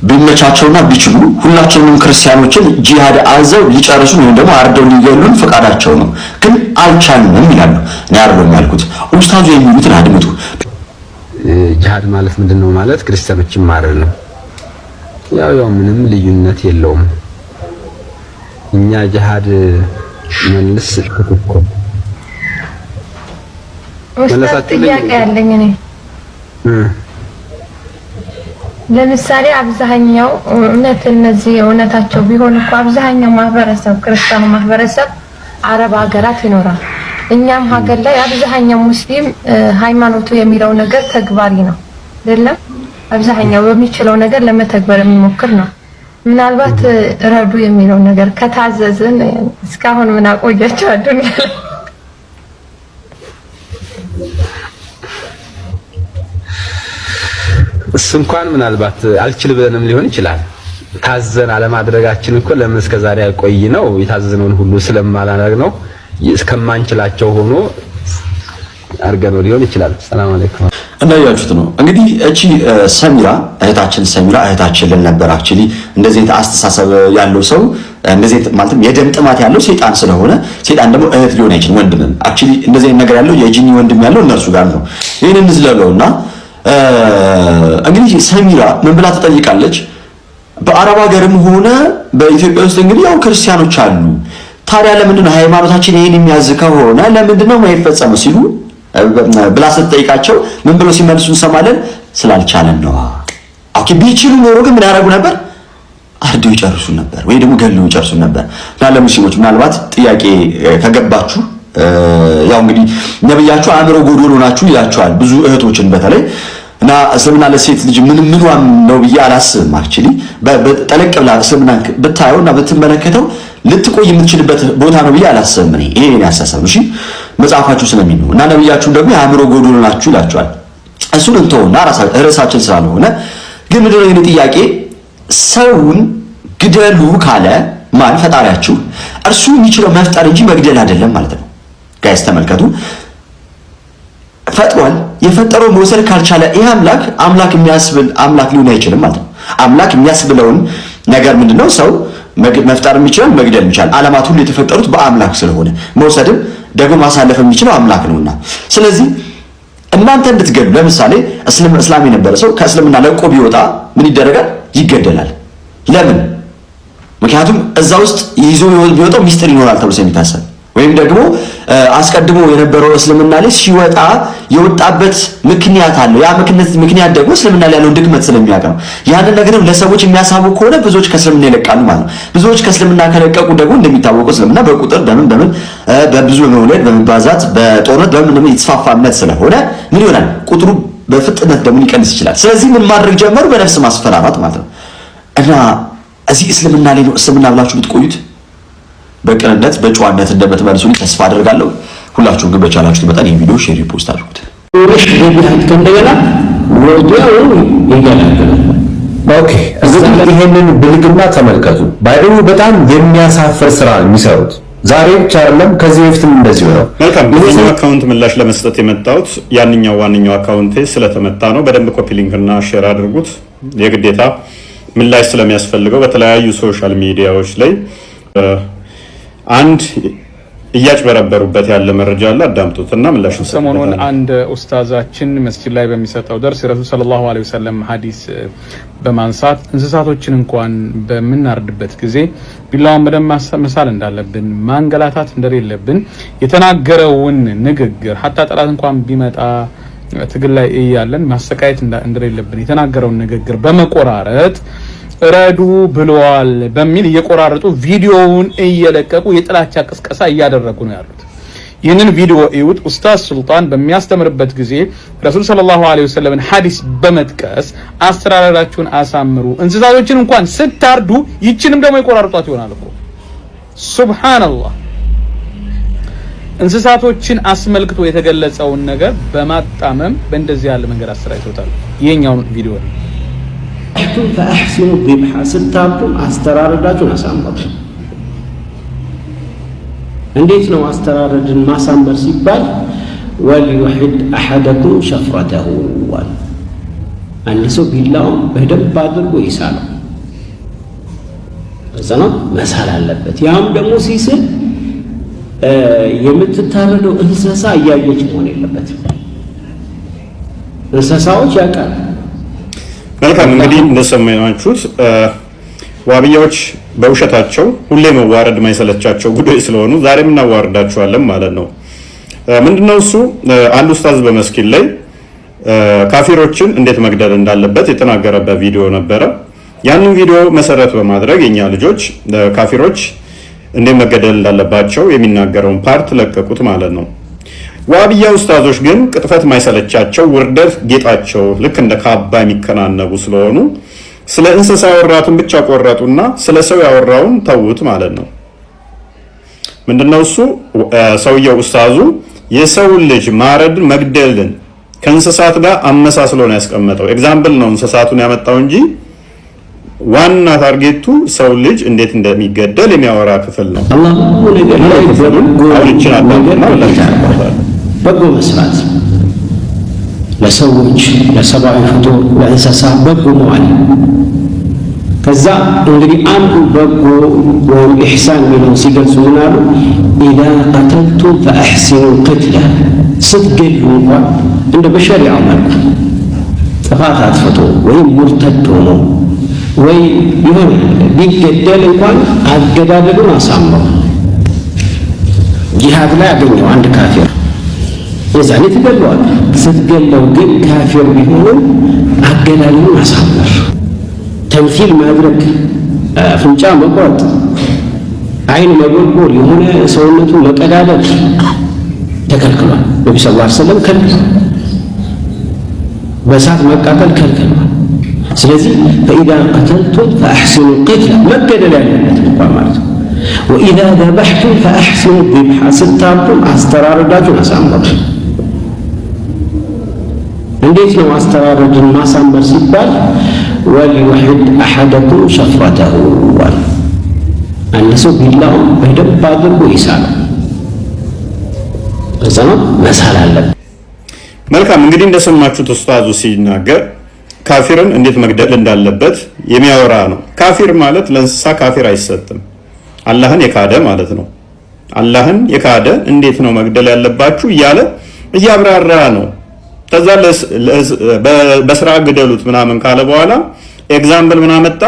ቢመቻቸውና ቢችሉ ሁላችንም ክርስቲያኖችን ጂሃድ አዘው ሊጨርሱ ነው ደግሞ አርደው ሊገሉን ፈቃዳቸው ነው ግን አልቻልንም ይላሉ እኔ አይደለም ያልኩት ኡስታዙ የሚሉትን አድምጡ ጂሃድ ማለት ምንድነው ማለት ክርስቲያኖችን ማረር ነው ያው ምንም ልዩነት የለውም እኛ ጂሃድ መልስ ተኮኮ ወላሂ ያለኝ እኔ ለምሳሌ አብዛኛው እነዚህ እውነታቸው ቢሆን እኮ አብዛኛው ማህበረሰብ ክርስቲያኑ ማህበረሰብ አረብ ሀገራት ይኖራል እኛም ሀገር ላይ አብዛኛው ሙስሊም ሃይማኖቱ የሚለው ነገር ተግባሪ ነው አይደለም አብዛኛው በሚችለው ነገር ለመተግበር የሚሞክር ነው ምናልባት ረዱ የሚለው ነገር ከታዘዝን እስካሁን ምን አቆያቸው አዱንያ እንኳን ምናልባት አልችል ብለንም ሊሆን ይችላል ታዘን አለማድረጋችን እኮ ለምን እስከዛሬ ያቆይ ነው የታዘዝነውን ሁሉ ስለማላደርግ ነው እስከማንችላቸው ሆኖ አርገነው ሊሆን ይችላል ሰላም አለይኩም እንዳያችሁት ነው እንግዲህ እቺ ሰሚራ እህታችን ነበር አክቹሊ እንደዚህ አስተሳሰብ ያለው ሰው እንደዚህ ማለትም የደም ጥማት ያለው ሰይጣን ስለሆነ ሰይጣን ደግሞ እህት ሊሆን አይችልም ወንድም አክቹሊ እንደዚህ ነገር ያለው የጂኒ ወንድም ያለው እነርሱ ጋር ነው ይሄንን ዝለለውና እንግዲህ ሰሚራ ምን ብላ ተጠይቃለች በአረብ ሀገርም ሆነ በኢትዮጵያ ውስጥ እንግዲህ ያው ክርስቲያኖች አሉ ታዲያ ለምንድነው ሃይማኖታችን ይሄን የሚያዝ ከሆነ ለምንድነው ማይፈጸመው ሲሉ ብላ ስትጠይቃቸው ምን ብለው ሲመልሱ እንሰማለን ስላልቻለን ነው ኦኬ ቢችሉ ኖሮ ግን ምን ያደርጉ ነበር አርደው ይጨርሱ ነበር ወይ ደግሞ ገለው ይጨርሱ ነበር ለሙስሊሞች ምናልባት ጥያቄ ከገባችሁ ያው እንግዲህ ነብያችሁ አእምሮ ጎዶሎ ናችሁ ይላቸዋል ብዙ እህቶችን በተለይ እና እስልምና ለሴት ልጅ ምንም ነው ብዬ አላስብም አክቹሊ በጠለቅ ብላ እስልምና ብታየውና ብትመለከተው ልትቆይ የምትችልበት ቦታ ነው ብዬ አላስብም እኔ ይሄ ነው ያሳሰብ እሺ መጽሐፋችሁ ስለሚል ነው እና ነብያችሁ ደግሞ አእምሮ ጎዶሎ ናችሁ ይላቸዋል እሱን እንተውና ራሳችን ስላልሆነ ግን ምንድነው የኔ ጥያቄ ሰውን ግደሉ ካለ ማን ፈጣሪያችሁ እርሱ የሚችለው መፍጠር እንጂ መግደል አይደለም ማለት ነው ጋይስ ተመልከቱ ፈጥሯል የፈጠረው መውሰድ ካልቻለ ይሄ አምላክ የሚያስብል አምላክ ሊሆን አይችልም ማለት ነው አምላክ የሚያስብለውን ነገር ምንድነው ሰው መፍጠር የሚችል መግደል የሚችል ዓለማት ሁሉ የተፈጠሩት በአምላክ ስለሆነ መውሰድም ደግሞ ማሳለፍ የሚችለው አምላክ ነውና ስለዚህ እናንተ እንድትገሉ ለምሳሌ እስላም የነበረ ሰው ከእስልምና ለቆ ቢወጣ ምን ይደረጋል ይገደላል ለምን ምክንያቱም እዛ ውስጥ ይዞ ቢወጣው ሚስጥር ይኖራል ተብሎ ስለሚታሰብ ወይም ደግሞ አስቀድሞ የነበረው እስልምና ላይ ሲወጣ የወጣበት ምክንያት አለው ያ ምክንያት ደግሞ እስልምና ላይ ያለው ድክመት ስለሚያውቅ ነው ያንን ነገርም ለሰዎች የሚያሳውቁ ከሆነ ብዙዎች ከእስልምና ይለቃሉ ማለት ነው ብዙዎች ከእስልምና ከለቀቁ ደግሞ እንደሚታወቀው እስልምና በቁጥር በምን በብዙ መውለድ በመባዛት በጦርነት በምን የተስፋፋ እምነት ስለሆነ ምን ይሆናል ቁጥሩ በፍጥነት ደግሞ ሊቀንስ ይችላል ስለዚህ ምን ማድረግ ጀመሩ በነፍስ ማስፈራራት ማለት ነው እና እዚህ እስልምና ላይ ነው እስልምና ብላችሁ ልትቆዩት በቀንነት በጨዋነት እንደምትመልሱልኝ ተስፋ አደርጋለሁ ሁላችሁም ግን በቻላችሁት መጠን ይሄን ቪዲዮ ሼር ፖስት አድርጉት ወሽ ደብዳት ከእንደገና ወዲያው ይገላል ኦኬ ይሄንን ብልግና ተመልከቱ ባይሩ በጣም የሚያሳፍር ስራ የሚሰሩት ዛሬ ብቻ አይደለም ከዚህ በፊትም እንደዚህ ነው መልካም ብዙ አካውንት ምላሽ ለመስጠት የመጣሁት ያንኛው ዋንኛው አካውንቴ ስለተመታ ነው በደንብ ኮፒ ሊንክ እና ሼር አድርጉት የግዴታ ምላሽ ስለሚያስፈልገው በተለያዩ ሶሻል ሚዲያዎች ላይ አንድ እያጭበረበሩበት ያለ መረጃ አለ አዳምጡትና ምላሽን ሰሞኑን አንድ ኡስታዛችን መስጂድ ላይ በሚሰጠው ደርስ ረሱል ሰለላሁ ዐለይሂ ወሰለም ሐዲስ በማንሳት እንስሳቶችን እንኳን በመናርድበት ጊዜ ቢላውን በደም መሳል እንዳለብን ማንገላታት እንደሌለብን የተናገረውን ንግግር ሐታ ጠላት እንኳን ቢመጣ ትግል ላይ እያለን ማሰቃየት እንደሌለብን የተናገረውን ንግግር በመቆራረጥ ረዱ ብለዋል በሚል እየቆራረጡ ቪዲዮውን እየለቀቁ የጥላቻ ቅስቀሳ እያደረጉ ነው ያሉት ይህንን ቪዲዮ እዩት ኡስታዝ ሱልጣን በሚያስተምርበት ጊዜ ረሱል ሰለላሁ ዐለይሂ ወሰለም ሐዲስ በመጥቀስ አስተራራራችሁን አሳምሩ እንስሳቶችን እንኳን ስታርዱ ይችንም ደግሞ ይቆራርጧት ይሆናል እኮ ሱብሃንአላህ እንስሳቶችን አስመልክቶ የተገለጸውን ነገር በማጣመም በእንደዚህ ያለ መንገድ አስተራይቶታል ይሄኛውን ቪዲዮ ነው فأحسنوا الذبح ستابتم አስተራረዳችሁን አሳምሩ እንዴት ነው አስተራረድን ማሳመር ሲባል وليحد احدكم شفرته አንድ ሰው ቢላውን በደንብ አድርጎ ይሳለው። እዛና መሳል አለበት። ያም ደግሞ ሲስል የምትታረደው እንስሳ እያየች መሆን የለበትም። እንስሳዎች ያውቃል። መልካም እንግዲህ እንደሰማችሁት ዋብያዎች በውሸታቸው ሁሌ መዋረድ ማይሰለቻቸው ጉዳይ ስለሆኑ ዛሬም እናዋርዳቸዋለን ማለት ነው። ምንድነው እሱ? አንድ ኡስታዝ በመስጊድ ላይ ካፊሮችን እንዴት መግደል እንዳለበት የተናገረበት ቪዲዮ ነበረ። ያንን ቪዲዮ መሰረት በማድረግ የኛ ልጆች ካፊሮች እንዴት መገደል እንዳለባቸው የሚናገረውን ፓርት ለቀቁት ማለት ነው። ዋብያ ኡስታዞች ግን ቅጥፈት ማይሰለቻቸው ውርደት ጌጣቸው ልክ እንደ ካባ የሚከናነቡ ስለሆኑ ስለ እንስሳ ያወራቱን ብቻ ቆረጡና ስለ ሰው ያወራውን ተውት ማለት ነው። ምንድነው እሱ? ሰውየው ኡስታዙ የሰው ልጅ ማረድን መግደልን ከእንስሳት ጋር አመሳስሎ ነው ያስቀመጠው። ኤግዛምፕል ነው እንስሳቱን ያመጣው እንጂ ዋና ታርጌቱ ሰው ልጅ እንዴት እንደሚገደል የሚያወራ ክፍል ነው። አላሁ ነገር ላይ በጎ መስራት ለሰዎች፣ ለሰብአዊ ፍጡር፣ ለእንስሳ በጎ መዋል። ከዛ እንግዲህ አንዱ በጎ ወይም ኢሕሳን የሚለውን ሲገልጹ ምን አሉ? ኢዛ ቀተልቱ ፈአሕሲኑ ልቅትላ፣ ስትገሉ እንኳን እንደ በሸሪዓው መልኩ ጥፋት አጥፍቶ ወይም ሙርተድ ሆኖ ወይ ይሆን ቢገደል እንኳን አገዳደሉን አሳምረው። ጂሃድ ላይ አገኘው አንድ ካፊር የዛኔ ትገለዋል። ስትገለው ግን ካፊር ቢሆንም አገዳደሉን አሳምር። ተምሲል ማድረግ፣ አፍንጫ መቁረጥ፣ አይን መጎልጎል፣ የሆነ ሰውነቱን መቀዳደድ ተከልክሏል። ነቢ ስ ላ ሰለም ከልክሏል። በእሳት መቃጠል ከልክሏል። ስለዚህ ፈኢዛ ቀተልቱም ፈአሕሲኑ ልቅትላ መገደል ያለበት እንኳን ማለት ነው። ወኢዛ ዘበሕቱም ፈአሕሲኑ ذብሓ ስታርዱም አስተራረዳችሁን አሳምሩ። እንዴት ነው አስተራረድን ማሳመር ሲባል? ወሊዩሕድ አሐደኩም ሸፍረተሁ ዋል፣ አንድ ሰው ቢላውን በደንብ አድርጎ ይሳለው። እዛ ነው መሳል አለበት። መልካም እንግዲህ እንደሰማችሁት ኡስታዙ ሲናገር ካፊርን እንዴት መግደል እንዳለበት የሚያወራ ነው። ካፊር ማለት ለእንስሳ ካፊር አይሰጥም፣ አላህን የካደ ማለት ነው። አላህን የካደ እንዴት ነው መግደል ያለባችሁ እያለ እያብራራ ነው። ከዛ በስራ ግደሉት ምናምን ካለ በኋላ ኤግዛምፕል ምን አመጣ?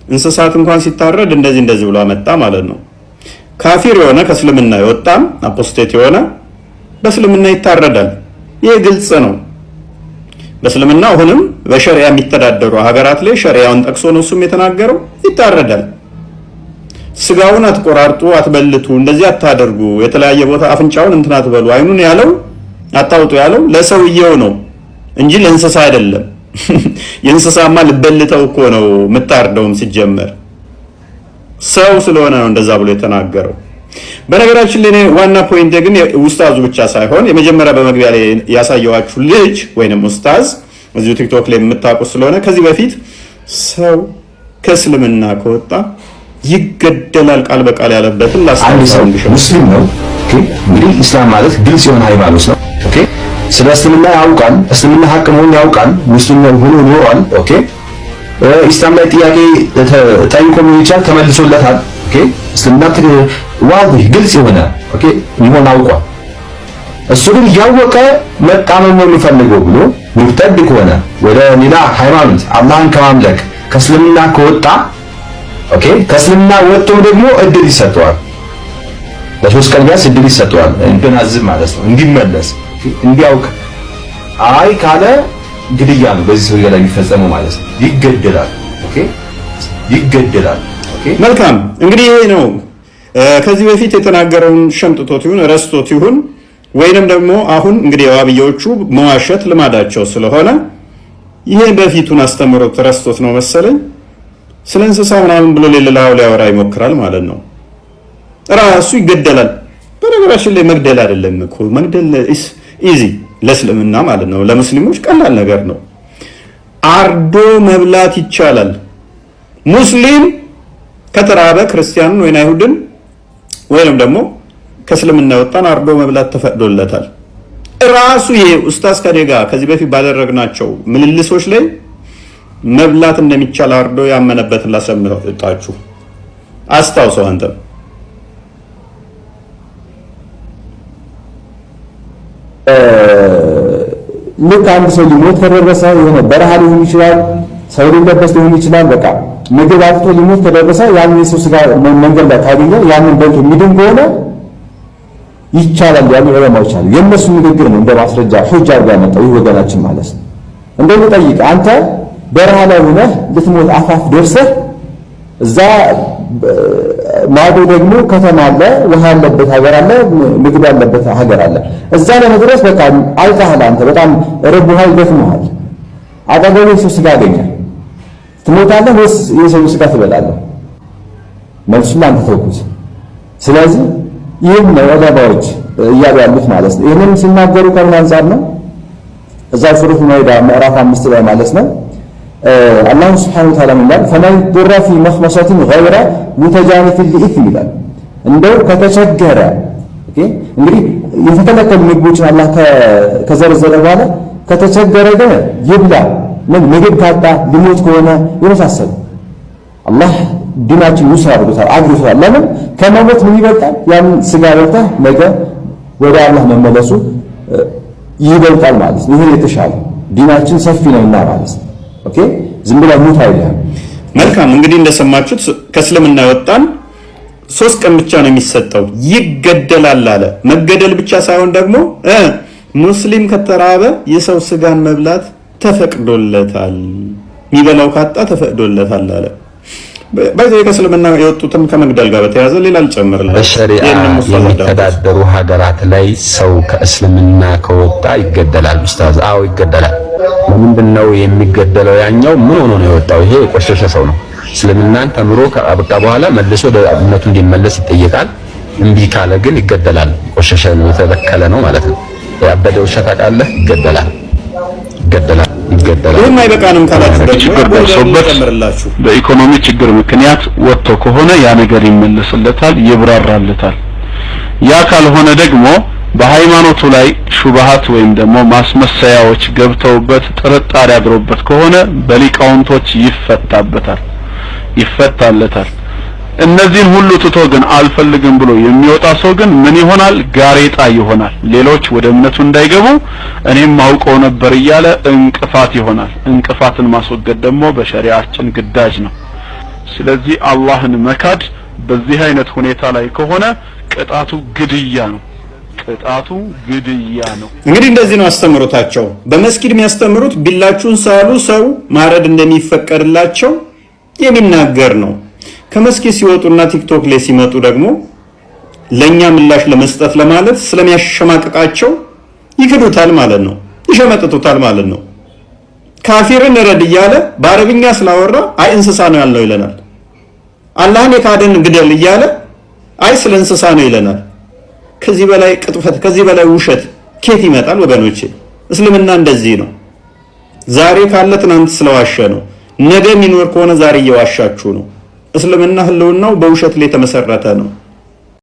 እንስሳት እንኳን ሲታረድ እንደዚህ ብሎ አመጣ ማለት ነው። ካፊር የሆነ ከእስልምና የወጣም አፖስቴት የሆነ በእስልምና ይታረዳል። ይህ ግልጽ ነው። በእስልምና አሁንም በሸሪዓ የሚተዳደሩ ሀገራት ላይ ሸሪዓውን ጠቅሶ ነው እሱም የተናገረው፣ ይታረዳል። ስጋውን አትቆራርጡ፣ አትበልቱ፣ እንደዚህ አታደርጉ፣ የተለያየ ቦታ አፍንጫውን እንትን አትበሉ፣ አይኑን ያለው አታውጡ ያለው ለሰውየው ነው እንጂ ለእንስሳ አይደለም። የእንስሳማ ልበልተው እኮ ነው የምታርደውም ሲጀመር ሰው ስለሆነ ነው እንደዛ ብሎ የተናገረው። በነገራችን ላይ ዋና ፖይንት ግን ኡስታዙ ብቻ ሳይሆን የመጀመሪያ በመግቢያ ላይ ያሳየዋችሁ ልጅ ወይንም ኡስታዝ እዚሁ ቲክቶክ ላይ የምታውቁት ስለሆነ ከዚህ በፊት ሰው ከእስልምና ከወጣ ይገደላል ቃል በቃል ያለበትን ላስታውሳው። ሙስሊም ነው። ኦኬ እንግዲህ ኢስላም ማለት ግልጽ የሆነ ሃይማኖት ነው። ኦኬ ስለ እስልምና ያውቃል፣ እስልምና ሐቅ መሆኑን ያውቃል፣ ሙስሊም ሆኖ ኖሯል። ኦኬ ኢስላም ላይ ጥያቄ ጠይቆ ምን ይቻል ተመልሶለታል። ኦኬ እስልምና ዋዲህ ግልጽ የሆነ ኦኬ ይሆን አውቋል። እሱ ግን ያወቀ መጣመም ነው የሚፈልገው ብሎ ሙርተድ ከሆነ ወደ ሌላ ሃይማኖት አላህን ከማምለክ ከእስልምና ከወጣ ኦኬ ከእስልምና ወጥቶ ደግሞ እድል ይሰጠዋል። ለሶስት ቀን ቢያንስ እድል ይሰጠዋል እንድናዝብ ማለት ነው፣ እንዲመለስ እንዲያውቅ። አይ ካለ ግድያ ነው በዚህ ሰው ላይ የሚፈጸመው ማለት ነው። ይገደላል። ኦኬ ይገደላል። ኦኬ መልካም እንግዲህ ይሄ ነው ከዚህ በፊት የተናገረውን ሸምጥቶት ይሁን ረስቶት ይሁን ወይንም ደግሞ አሁን እንግዲህ የዋብያዎቹ መዋሸት ልማዳቸው ስለሆነ ይሄ በፊቱን አስተምሮት ረስቶት ነው መሰለኝ ስለ እንስሳ ምናምን ብሎ ሌላው ሊያወራ ይሞክራል ማለት ነው። ራሱ ይገደላል። በነገራችን ላይ መግደል አይደለም እኮ መግደል ኢዚ ለእስልምና ማለት ነው። ለሙስሊሞች ቀላል ነገር ነው። አርዶ መብላት ይቻላል። ሙስሊም ከተራበ ክርስቲያንን ወይ አይሁድን ወይንም ደግሞ ከእስልምና ወጣን አርዶ መብላት ተፈቅዶለታል። ራሱ ይሄ ኡስታዝ ከኔጋ ከዚህ በፊት ባደረግናቸው ምልልሶች ላይ መብላት እንደሚቻል አርዶ ያመነበትን ላሰምጣችሁ። አስታውሰው አንተ ልክ አንድ ሰው ሊሞት ከደረሰ የሆነ በረሃ ሊሆን ይችላል፣ ሰው ሊለበስ ሊሆን ይችላል። በቃ ምግብ አጥቶ ሊሞት ከደረሰ ያን የሰው ስጋ መንገድ ላይ ካገኘ ያንን በልቶ የሚድን ከሆነ ይቻላል ያሉ ዑለማዎች አሉ። የእነሱ ንግግር ነው እንደ ማስረጃ ሁጃ አድርጎ ያመጣው ይህ ወገናችን ማለት ነው። እንደው ጠይቅ አንተ በረሃ ላይ ሆነህ ልትሞት አፋፍ ደርሰህ እዛ ማዶ ደግሞ ከተማ አለ፣ ውሃ ያለበት ሀገር አለ፣ ምግብ ያለበት ሀገር አለ። እዛ ለመድረስ በቃ አይተሃል አንተ በጣም ረቡሃል፣ ደክሞሃል። አጠገቡ የሰው ስጋ አገኘህ ትሞታለህ ወይስ የሰው ስጋ ትበላለህ? መልሱን አንተ ተውኩት። ስለዚህ ይህም ነው ዑለማዎች እያሉ ያሉት ማለት ነው። ይህንን ሲናገሩ ከምን አንፃር ነው? እዛ ሱረቱ ማኢዳ ምዕራፍ 5 ላይ ማለት ነው አላሁ ስብሓነሁ ወተዓላ ይላል ፈመን ዱረ ፊ መኽመሰቲን ገይረ ሙተጃኒፊን ሊኢስም ይላል። እንደው ከተቸገረ እንግዲህ የተከለከሉ ምግቦችን አላህ ከዘረዘረ በኋላ ከተቸገረ ግን ይብላ፣ ምግብ ካጣ ሊሞት ከሆነ የመሳሰሉ አላህ ዲናችን ውስጥ አድርጎታል አግርቶታል። ለምን ከመሞት ምን ይበልጣል? ያን ስጋ በልተህ ነገ ወደ አላህ መመለሱ ይበልጣል ማለት ነው። ይሄ የተሻለ ዲናችን ሰፊ ነውና ማለት ነው። ኦኬ ዝም ብላ ሙት አይደለም። መልካም እንግዲህ እንደሰማችሁት ከእስልምና ወጣን 3 ቀን ብቻ ነው የሚሰጠው፣ ይገደላል አለ። መገደል ብቻ ሳይሆን ደግሞ ሙስሊም ከተራበ የሰው ስጋን መብላት ተፈቅዶለታል፣ የሚበላው ካጣ ተፈቅዶለታል አለ። ባይዘው ከእስልምና የወጡትም ከመግደል ጋር በተያያዘ ሌላ አልጨምርላችሁ። በሸሪዓ የሚተዳደሩ ሀገራት ላይ ሰው ከእስልምና ከወጣ ይገደላል። ኡስታዝ አዎ ይገደላል። ለምንድን ነው የሚገደለው? ያኛው ምን ሆኖ ነው የወጣው? ይሄ የቆሸሸ ሰው ነው። እስልምናን ተምሮ ከአበቃ በኋላ መልሶ ወደ እምነቱ እንዲመለስ ይጠየቃል። እምቢ ካለ ግን ይገደላል። ቆሸሸ ነው፣ የተበከለ ነው ማለት ነው። ያበደ ውሻ ታውቃለህ? ይገደላል። ይህም አይበቃንም ካላችሁ ደግሞ በኢኮኖሚ ችግር ምክንያት ወጥቶ ከሆነ ያ ነገር ይመለስለታል፣ ይብራራለታል። ያ ካልሆነ ደግሞ በሃይማኖቱ ላይ ሹብሃት ወይም ደግሞ ማስመሰያዎች ገብተውበት ጥርጣሬ አድሮበት ከሆነ በሊቃውንቶች ይፈታለታል። እነዚህን ሁሉ ትቶ ግን አልፈልግም ብሎ የሚወጣ ሰው ግን ምን ይሆናል? ጋሬጣ ይሆናል። ሌሎች ወደ እምነቱ እንዳይገቡ እኔም አውቀው ነበር እያለ እንቅፋት ይሆናል። እንቅፋትን ማስወገድ ደግሞ በሸሪዓችን ግዳጅ ነው። ስለዚህ አላህን መካድ በዚህ አይነት ሁኔታ ላይ ከሆነ ቅጣቱ ግድያ ነው። እንግዲህ እንደዚህ ነው አስተምሮታቸው። በመስጊድ የሚያስተምሩት ቢላችሁን ሳሉ ሰው ማረድ እንደሚፈቀድላቸው የሚናገር ነው። ከመስጊድ ሲወጡና ቲክቶክ ላይ ሲመጡ ደግሞ ለኛ ምላሽ ለመስጠት ለማለት ስለሚያሸማቅቃቸው ይክዱታል ማለት ነው፣ ይሸመጥጡታል ማለት ነው። ካፊርን ረድ እያለ በአረብኛ ስላወራ አይ እንስሳ ነው ያለው ይለናል። አላህን የካደን ግደል እያለ አይ ስለ እንስሳ ነው ይለናል። ከዚህ በላይ ቅጥፈት፣ ከዚህ በላይ ውሸት ኬት ይመጣል ወገኖቼ? እስልምና እንደዚህ ነው። ዛሬ ካለ ትናንት ስለዋሸ ነው። ነገ የሚኖር ከሆነ ዛሬ እየዋሻችሁ ነው። እስልምና ህልውናው በውሸት ላይ የተመሰረተ ነው።